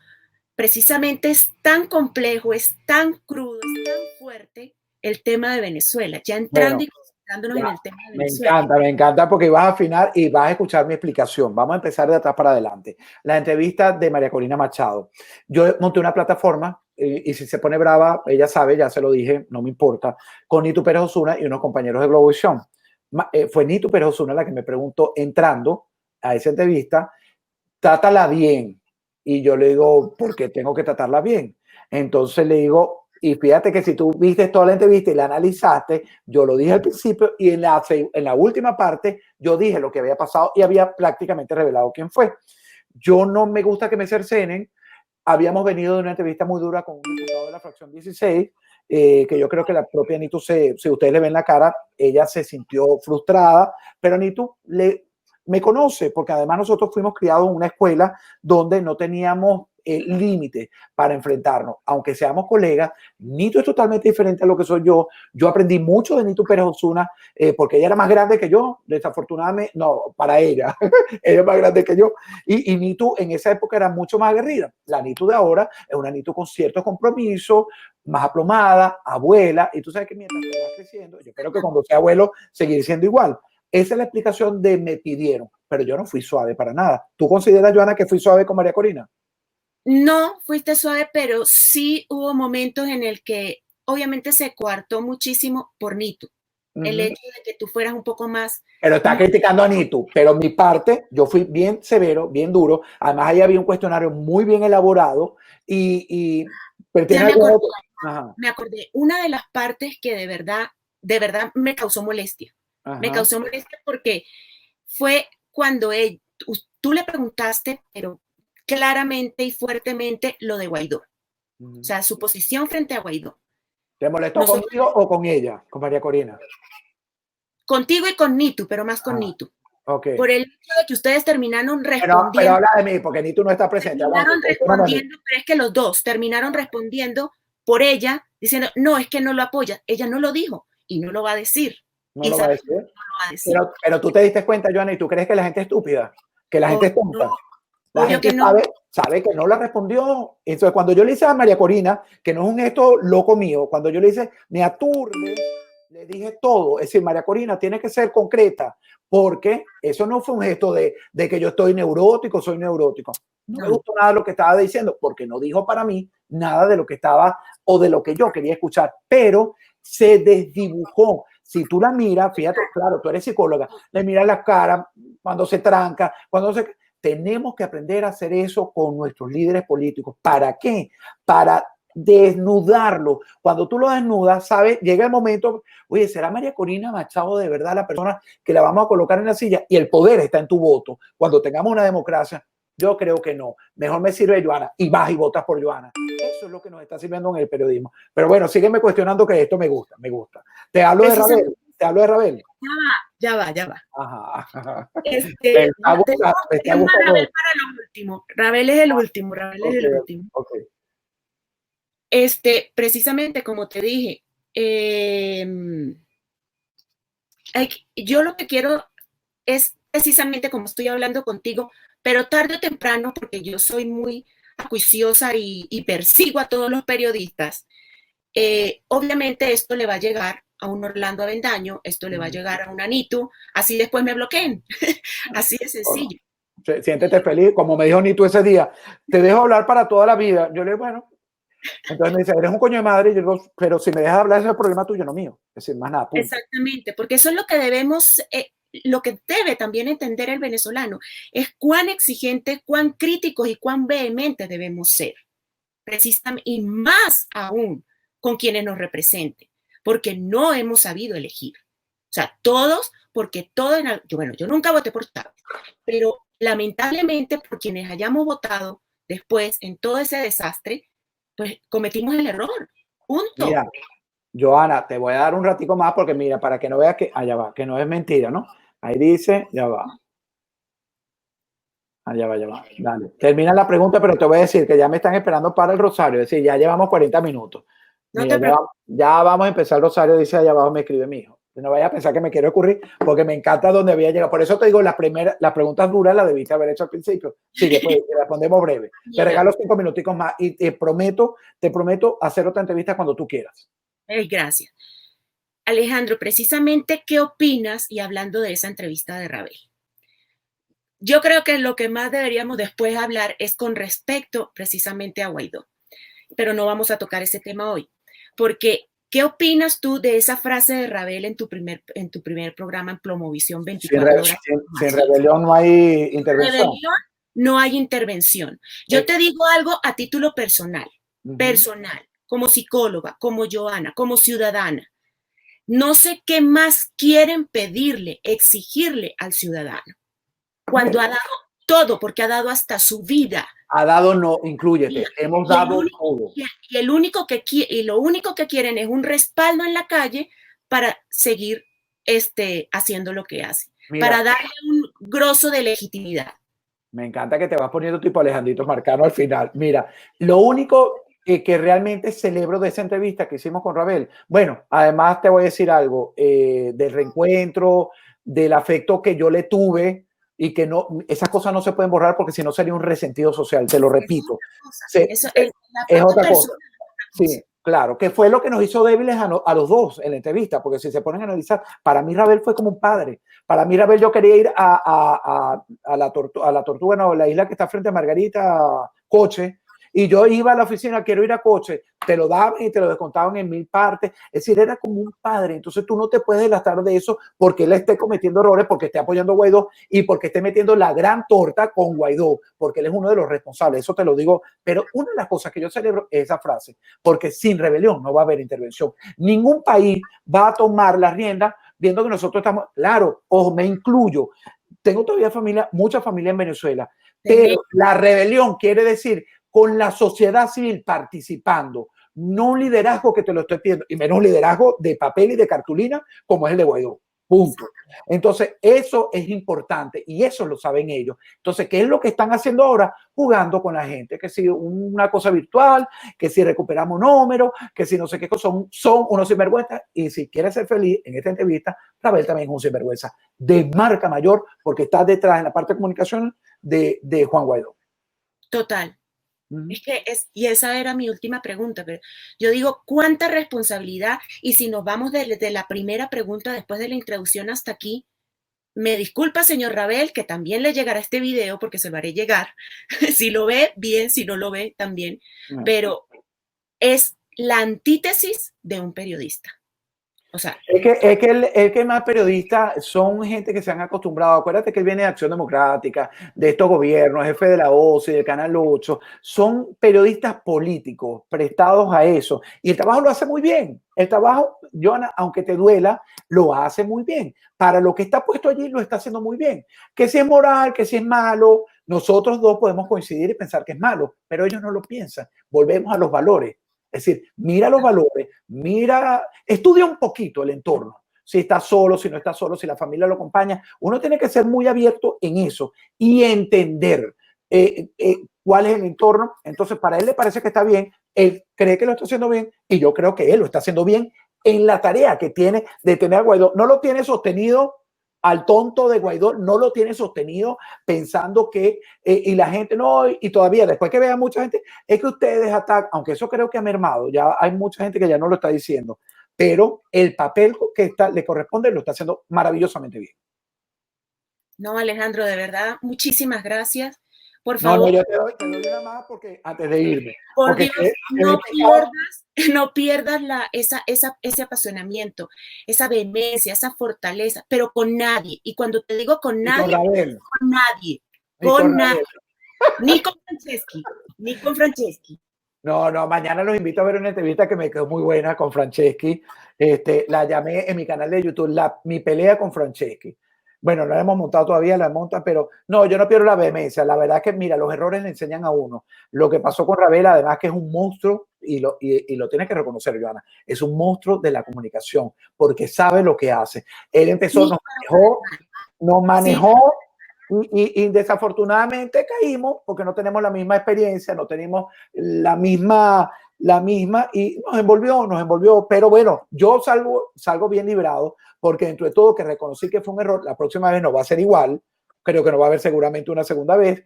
precisamente es tan complejo, es tan crudo, es tan fuerte el tema de Venezuela. Ya entrando y concentrándonos en el tema de Venezuela. Me encanta porque vas a afinar y vas a escuchar mi explicación. Vamos a empezar de atrás para adelante. La entrevista de María Corina Machado. Yo monté una plataforma y si se pone brava, ella sabe, ya se lo dije, no me importa, con Nitu Pérez Osuna y unos compañeros de Globovisión. Fue Nitu Pérez Osuna la que me preguntó entrando a esa entrevista, trátala bien. Y yo le digo, ¿por qué tengo que tratarla bien? Entonces le digo, y fíjate que si tú viste toda la entrevista y la analizaste, yo lo dije al principio y en la última parte yo dije lo que había pasado y había prácticamente revelado quién fue. Yo no me gusta que me cercenen. Habíamos venido de una entrevista muy dura con un diputado de la fracción 16, que yo creo que la propia Nitu, si ustedes le ven la cara, ella se sintió frustrada, pero Nitu me conoce, porque además nosotros fuimos criados en una escuela donde no teníamos límite para enfrentarnos. Aunque seamos colegas, Nitu es totalmente diferente a lo que soy yo. Yo aprendí mucho de Nitu Pérez Osuna, porque ella era más grande que yo, desafortunadamente, no, para ella, ella es más grande que yo. Y Nitu en esa época era mucho más aguerrida. La Nitu de ahora es una Nitu con ciertos compromisos, más aplomada, abuela, y tú sabes que mientras te vas creciendo, yo espero que cuando sea abuelo, seguir siendo igual. Esa es la explicación de me pidieron, pero yo no fui suave para nada. ¿Tú consideras, Joana, que fui suave con María Corina? No fuiste suave, pero sí hubo momentos en el que obviamente se coartó muchísimo por Nitu. El hecho de que tú fueras un poco más... Pero está criticando a Nitu, pero mi parte, yo fui bien severo, bien duro. Además, ahí había un cuestionario muy bien elaborado pero ya tiene me algún acordé, otro. Ajá, me acordé. Una de las partes que de verdad me causó molestia. Me ajá. causó molestia porque fue cuando tú le preguntaste, pero claramente y fuertemente lo de Guaidó. O sea, su posición frente a Guaidó. ¿Te molestó Nosotros, conmigo o con ella, con María Corina? contigo y con Nitu, pero más con Nitu. Ok. Por el hecho de que ustedes terminaron Pero respondiendo. habla de mí, porque Nitu no está presente. Terminaron respondiendo, pero es que los dos terminaron respondiendo por ella, diciendo, no, es que no lo apoya. Ella no lo dijo y no lo va a decir. No Y lo va a sabe decir. que no lo va a decir. Pero tú te diste cuenta, Joana, y tú crees que la gente es estúpida, que la gente es tonta. No, La obvio gente que no. sabe que no la respondió. Entonces, cuando yo le hice a María Corina, que no es un gesto loco mío, cuando yo le hice, me aturde, le dije todo. Es decir, María Corina tiene que ser concreta, porque eso no fue un gesto de que yo estoy neurótico, soy neurótico. No me gustó nada de lo que estaba diciendo, porque no dijo para mí nada de lo que estaba o de lo que yo quería escuchar, pero se desdibujó. Si tú la miras, fíjate, claro, tú eres psicóloga, le miras la cara cuando se tranca, cuando se... Tenemos que aprender a hacer eso con nuestros líderes políticos. ¿Para qué? Para desnudarlo. Cuando tú lo desnudas, ¿sabes? Llega el momento, oye, ¿será María Corina Machado de verdad la persona que la vamos a colocar en la silla? Y el poder está en tu voto. Cuando tengamos una democracia, yo creo que no. Mejor me sirve Joana y vas y votas por Joana. Eso es lo que nos está sirviendo en el periodismo. Pero bueno, sígueme cuestionando que esto me gusta, me gusta. Te hablo de Rabel. Te hablo de Rabel. Ya va, ya va. Ajá, ajá. Tenemos a Rabel gustando. para lo último. Rabel es el último, Rabel es el último. Okay. Precisamente como te dije, yo lo que quiero es precisamente como estoy hablando contigo, pero tarde o temprano, porque yo soy muy acuiciosa y persigo a todos los periodistas, obviamente esto le va a llegar a un Orlando Avendaño, esto le va a llegar a un Anitu, así después me bloqueen. Así de sencillo. Siéntete feliz, como me dijo Nitu ese día, te dejo hablar para toda la vida. Yo le digo, bueno, entonces me dice, eres un coño de madre, y yo digo, pero si me dejas hablar ese es el problema tuyo, no mío. Es decir, más nada, punto. Exactamente, porque eso es lo que debemos, lo que debe también entender el venezolano, es cuán exigente, cuán críticos y cuán vehementes debemos ser, precisamente, y más aún con quienes nos representen, porque no hemos sabido elegir. O sea, todos, porque todo, bueno, yo nunca voté por Chávez, pero lamentablemente por quienes hayamos votado después en todo ese desastre, pues cometimos el error. Punto. Mira, Joana, te voy a dar un ratico más porque mira, para que no veas que allá va, que no es mentira, ¿no? Ahí dice, ya va. Allá va, ya va. Dale. Termina la pregunta, pero te voy a decir que ya me están esperando para el rosario. Es decir, ya llevamos 40 minutos. Mira, ya vamos a empezar el rosario, dice allá abajo, me escribe mi hijo. No vayas a pensar que me quiero ocurrir, porque me encanta donde había llegado. Por eso te digo, las preguntas duras las debiste haber hecho al principio. Sí, después te respondemos breve. Te regalo 5 minuticos más y te prometo hacer otra entrevista cuando tú quieras. Gracias. Alejandro, precisamente, ¿qué opinas? Y hablando de esa entrevista de Rabel. Yo creo que lo que más deberíamos después hablar es con respecto precisamente a Guaidó. Pero no vamos a tocar ese tema hoy. Porque, ¿qué opinas tú de esa frase de Rabel en tu primer programa en Plomovisión 24 horas? Sin rebelión no hay intervención. Rebelión no hay intervención. Yo te digo algo a título personal, como psicóloga, como Joana, como ciudadana. No sé qué más quieren pedirle, exigirle al ciudadano, cuando ha dado todo, porque ha dado hasta su vida. Ha dado, no, inclúyete, hemos dado todo. Y lo único que quieren es un respaldo en la calle para seguir haciendo lo que hace, mira, para darle un grosso de legitimidad. Me encanta que te vas poniendo tipo Alejandrito Marcano al final. Mira, lo único que realmente celebro de esa entrevista que hicimos con Rabel, bueno, además te voy a decir algo, del reencuentro, del afecto que yo le tuve y que no, esas cosas no se pueden borrar porque si no sería un resentido social, te lo repito. Eso es otra cosa. Sí, claro, que fue lo que nos hizo débiles a los dos en la entrevista, porque si se ponen a analizar, para mí Rabel fue como un padre. Para mí Rabel, yo quería ir a la Tortuga, no, la isla que está frente a Margarita, Coche, y yo iba a la oficina, quiero ir a Coche, te lo daban y te lo descontaban en 1000 partes, es decir, era como un padre, entonces tú no te puedes delastar de eso porque él esté cometiendo errores, porque esté apoyando a Guaidó y porque esté metiendo la gran torta con Guaidó, porque él es uno de los responsables, eso te lo digo, pero una de las cosas que yo celebro es esa frase, porque sin rebelión no va a haber intervención, ningún país va a tomar la rienda viendo que nosotros estamos, claro, ojo, me incluyo, tengo todavía familia, mucha familia en Venezuela, pero la rebelión quiere decir con la sociedad civil participando, no un liderazgo que te lo estoy pidiendo, y menos un liderazgo de papel y de cartulina como es el de Guaidó. Punto. Entonces, eso es importante y eso lo saben ellos. Entonces, ¿qué es lo que están haciendo ahora? Jugando con la gente, que si una cosa virtual, que si recuperamos números, que si no sé qué cosa, son unos sinvergüenzas. Y si quieres ser feliz en esta entrevista, Rabel también es un sinvergüenza de marca mayor porque está detrás en la parte de comunicación de Juan Guaidó. Total. Es que y esa era mi última pregunta, pero yo digo, ¿cuánta responsabilidad? Y si nos vamos desde la primera pregunta, después de la introducción hasta aquí, me disculpa, señor Rabel, que también le llegará este video porque se lo haré llegar. Si lo ve, bien, si no lo ve, también. Pero es la antítesis de un periodista. O sea, es que más periodistas son gente que se han acostumbrado. Acuérdate que él viene de Acción Democrática, de estos gobiernos, jefe de la OCE, del Canal 8. Son periodistas políticos prestados a eso. Y el trabajo lo hace muy bien. El trabajo, Joana, aunque te duela, lo hace muy bien. Para lo que está puesto allí, lo está haciendo muy bien. Que si es moral, que si es malo, nosotros dos podemos coincidir y pensar que es malo, pero ellos no lo piensan. Volvemos a los valores. Es decir, mira los valores, estudia un poquito el entorno. Si está solo, si no está solo, si la familia lo acompaña. Uno tiene que ser muy abierto en eso y entender cuál es el entorno. Entonces, para él le parece que está bien, él cree que lo está haciendo bien y yo creo que él lo está haciendo bien en la tarea que tiene de tener a Guaidó. No lo tiene sostenido al tonto de Guaidó, no lo tiene sostenido pensando que, y la gente no, y todavía después que vea mucha gente, es que ustedes atacan, aunque eso creo que ha mermado, ya hay mucha gente que ya no lo está diciendo, pero el papel que le corresponde lo está haciendo maravillosamente bien. No, Alejandro, de verdad, muchísimas gracias. Por favor. No, yo te doy una más porque antes de irme. Por Dios, no pierdas ese apasionamiento, esa vehemencia, esa fortaleza, pero con nadie. Y cuando te digo con nadie, con nadie. Con nadie. Ni con Franceschi. No, mañana los invito a ver una entrevista que me quedó muy buena con Franceschi. La llamé en mi canal de YouTube, mi pelea con Franceschi. Bueno, no la hemos montado todavía, la montan, pero no, yo no pierdo la vehemencia. La verdad es que, mira, los errores le enseñan a uno. Lo que pasó con Rabel, además que es un monstruo, y lo tienes que reconocer, Joana, es un monstruo de la comunicación, porque sabe lo que hace. Él empezó, nos manejó, y desafortunadamente caímos porque no tenemos la misma experiencia, no tenemos la misma, y nos envolvió, pero bueno, yo salgo bien librado porque dentro de todo que reconocí que fue un error, la próxima vez no va a ser igual, creo que no va a haber seguramente una segunda vez,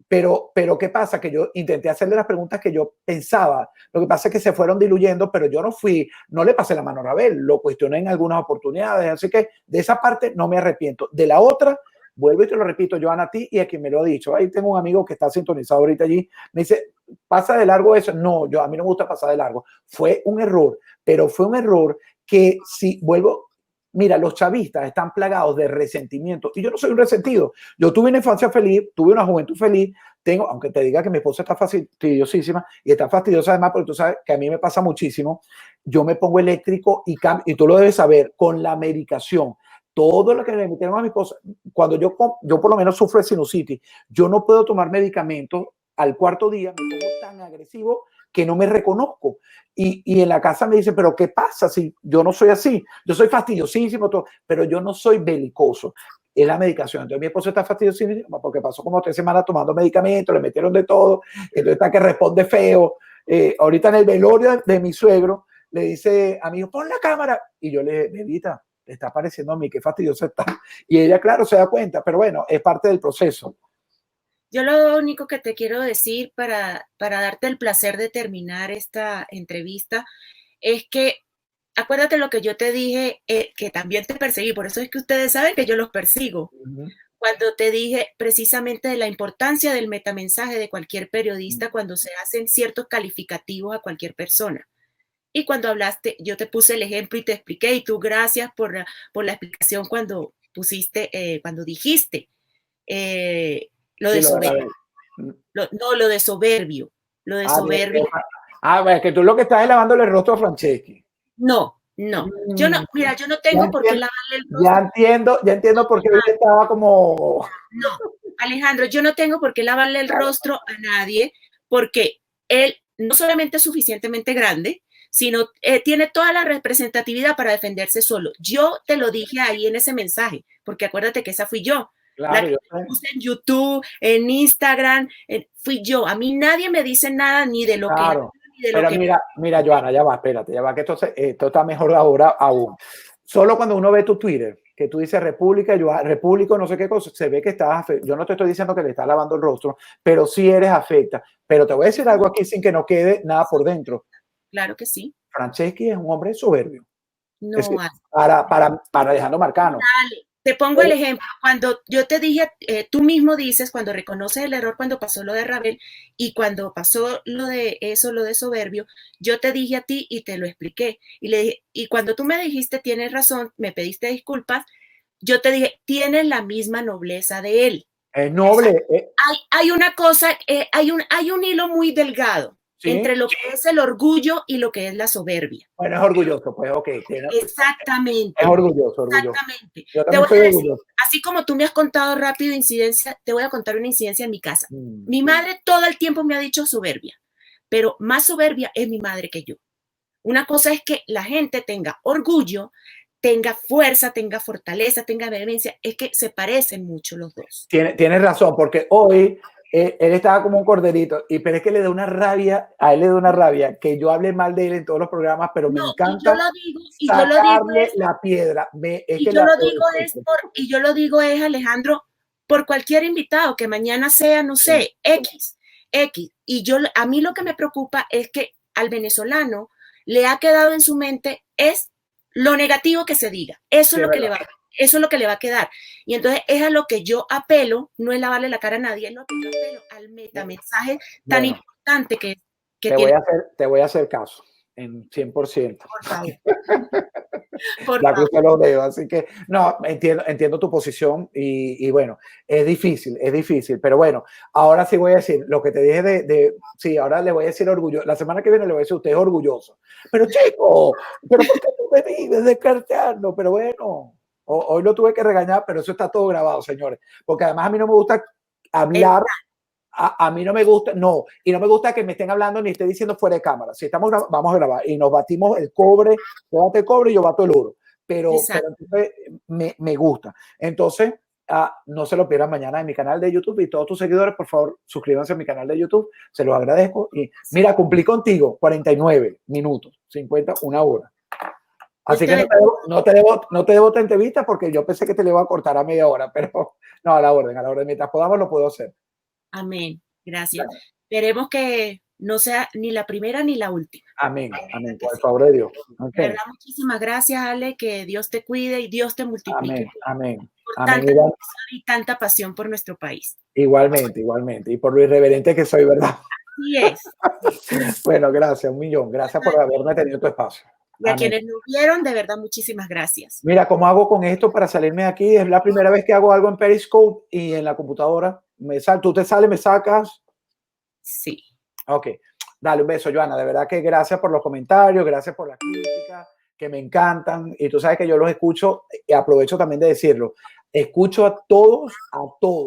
pero ¿qué pasa? Que yo intenté hacerle las preguntas que yo pensaba. Lo que pasa es que se fueron diluyendo, pero yo no le pasé la mano a Rabel, lo cuestioné en algunas oportunidades, así que de esa parte no me arrepiento. De la otra, vuelvo y te lo repito, Joana, a ti y a quien me lo ha dicho. Ahí tengo un amigo que está sintonizado ahorita allí, me dice, ¿pasa de largo eso? No, a mí no me gusta pasar de largo. Fue un error, pero fue un error que si vuelvo, mira, los chavistas están plagados de resentimiento y yo no soy un resentido. Yo tuve una infancia feliz, tuve una juventud feliz, tengo, aunque te diga que mi esposa está fastidiosísima y está fastidiosa además, porque tú sabes que a mí me pasa muchísimo, yo me pongo eléctrico y tú lo debes saber, con la medicación. Todo lo que le metieron a mi esposa, cuando yo por lo menos sufro de sinusitis, yo no puedo tomar medicamentos, al cuarto día me pongo tan agresivo que no me reconozco. Y en la casa me dicen, pero ¿qué pasa si yo no soy así? Yo soy fastidiosísimo, todo, pero yo no soy belicoso. Es la medicación. Entonces mi esposo está fastidiosísimo porque pasó como 3 semanas tomando medicamentos, le metieron de todo, entonces está que responde feo. Ahorita en el velorio de mi suegro le dice a mi hijo, pon la cámara. Y yo le dije, bebita, te está pareciendo a mí, qué fastidiosa está. Y ella, claro, se da cuenta, pero bueno, es parte del proceso. Yo lo único que te quiero decir para darte el placer de terminar esta entrevista es que acuérdate lo que yo te dije, que también te perseguí, por eso es que ustedes saben que yo los persigo. Cuando te dije precisamente de la importancia del metamensaje de cualquier periodista cuando se hacen ciertos calificativos a cualquier persona. Y cuando hablaste, yo te puse el ejemplo y te expliqué, y tú gracias por la explicación cuando pusiste, cuando dijiste lo de soberbio. Lo de soberbio. Lo de soberbio. Bueno, que tú lo que estás es lavándole el rostro a Franceschi. No. Yo no, mira, yo no tengo por qué lavarle el rostro. Ya entiendo por qué él estaba como... No, Alejandro, yo no tengo por qué lavarle el rostro a nadie, porque él no solamente es suficientemente grande, sino tiene toda la representatividad para defenderse solo. Yo te lo dije ahí en ese mensaje, porque acuérdate que esa fui yo. Claro, la que puse en YouTube, en Instagram, fui yo. A mí nadie me dice nada ni de lo claro. que... Ni de pero lo que... mira, Joana, ya va, espérate, ya va, que esto está mejor ahora aún. Solo cuando uno ve tu Twitter, que tú dices República, Repúblico, no sé qué cosa, se ve que estás afecta. Yo no te estoy diciendo que le estás lavando el rostro, pero sí eres afecta. Pero te voy a decir algo aquí sin que no quede nada por dentro. Claro que sí. Franceschi es un hombre soberbio. No, es decir, para Alejandro Marcano. Dale. Te pongo el ejemplo. Cuando yo te dije, tú mismo dices, cuando reconoces el error, cuando pasó lo de Ravel y cuando pasó lo de eso, lo de soberbio, yo te dije a ti y te lo expliqué. Y le dije, y cuando tú me dijiste, tienes razón, me pediste disculpas, yo te dije, tienes la misma nobleza de él. Es noble. Hay una cosa, hay un hilo muy delgado. ¿Sí? Entre lo que es el orgullo y lo que es la soberbia. Bueno, es orgulloso, pues, ok. Exactamente. Es orgulloso. Exactamente. Yo también soy orgulloso. Así como tú me has contado rápido incidencia, te voy a contar una incidencia en mi casa. Mi madre todo el tiempo me ha dicho soberbia, pero más soberbia es mi madre que yo. Una cosa es que la gente tenga orgullo, tenga fuerza, tenga fortaleza, tenga vehemencia, es que se parecen mucho los dos. Tienes razón, porque hoy él estaba como un corderito, pero es que le da una rabia, a él le da una rabia que yo hable mal de él en todos los programas, pero me encanta sacarle la piedra. Y yo lo digo es, Alejandro, por cualquier invitado que mañana sea, no sé, X. Y a mí lo que me preocupa es que al venezolano le ha quedado en su mente es lo negativo que se diga. Eso es lo que le va a dar. Eso es lo que le va a quedar. Y entonces es a lo que yo apelo, no es lavarle la cara a nadie, es lo que yo apelo al metamensaje tan importante que tiene. Te voy a hacer caso, en 100%. Por favor. La cruz de los dedos, así que no, entiendo tu posición y bueno, es difícil, pero bueno, ahora sí voy a decir lo que te dije sí, ahora le voy a decir orgulloso, la semana que viene le voy a decir usted es orgulloso, pero chico, pero ¿por qué tú me vives descarteando? Pero bueno, hoy lo tuve que regañar, pero eso está todo grabado, señores, porque además a mí no me gusta hablar. A mí no me gusta, y no me gusta que me estén hablando ni esté diciendo fuera de cámara. Si estamos vamos a grabar y nos batimos el cobre, tú bate el cobre y yo bato el oro. Pero entonces me gusta. Entonces, no se lo pierdan mañana en mi canal de YouTube y todos tus seguidores, por favor, suscríbanse a mi canal de YouTube. Se los agradezco. Y mira, cumplí contigo 49 minutos, 51 horas. Así que no te debo entrevista porque yo pensé que te le iba a cortar a media hora, pero no, a la orden. Mientras podamos lo puedo hacer. Amén. Gracias. Esperemos que no sea ni la primera ni la última. Amén. Por el favor de Dios. Okay. ¿Verdad? Muchísimas gracias, Ale. Que Dios te cuide y Dios te multiplique. Amén. Por tanta y tanta pasión por nuestro país. Igualmente. Y por lo irreverente que soy, ¿verdad? Así es. Bueno, gracias, un millón. Gracias por haberme tenido tu espacio. Y a Amén. quienes nos vieron, de verdad, muchísimas gracias. Mira, ¿cómo hago con esto para salirme de aquí? Es la primera vez que hago algo en Periscope y en la computadora. Tú te sales, me sacas. Sí. Ok. Dale un beso, Joana. De verdad que gracias por los comentarios, gracias por la crítica, que me encantan. Y tú sabes que yo los escucho y aprovecho también de decirlo. Escucho a todos, a todos.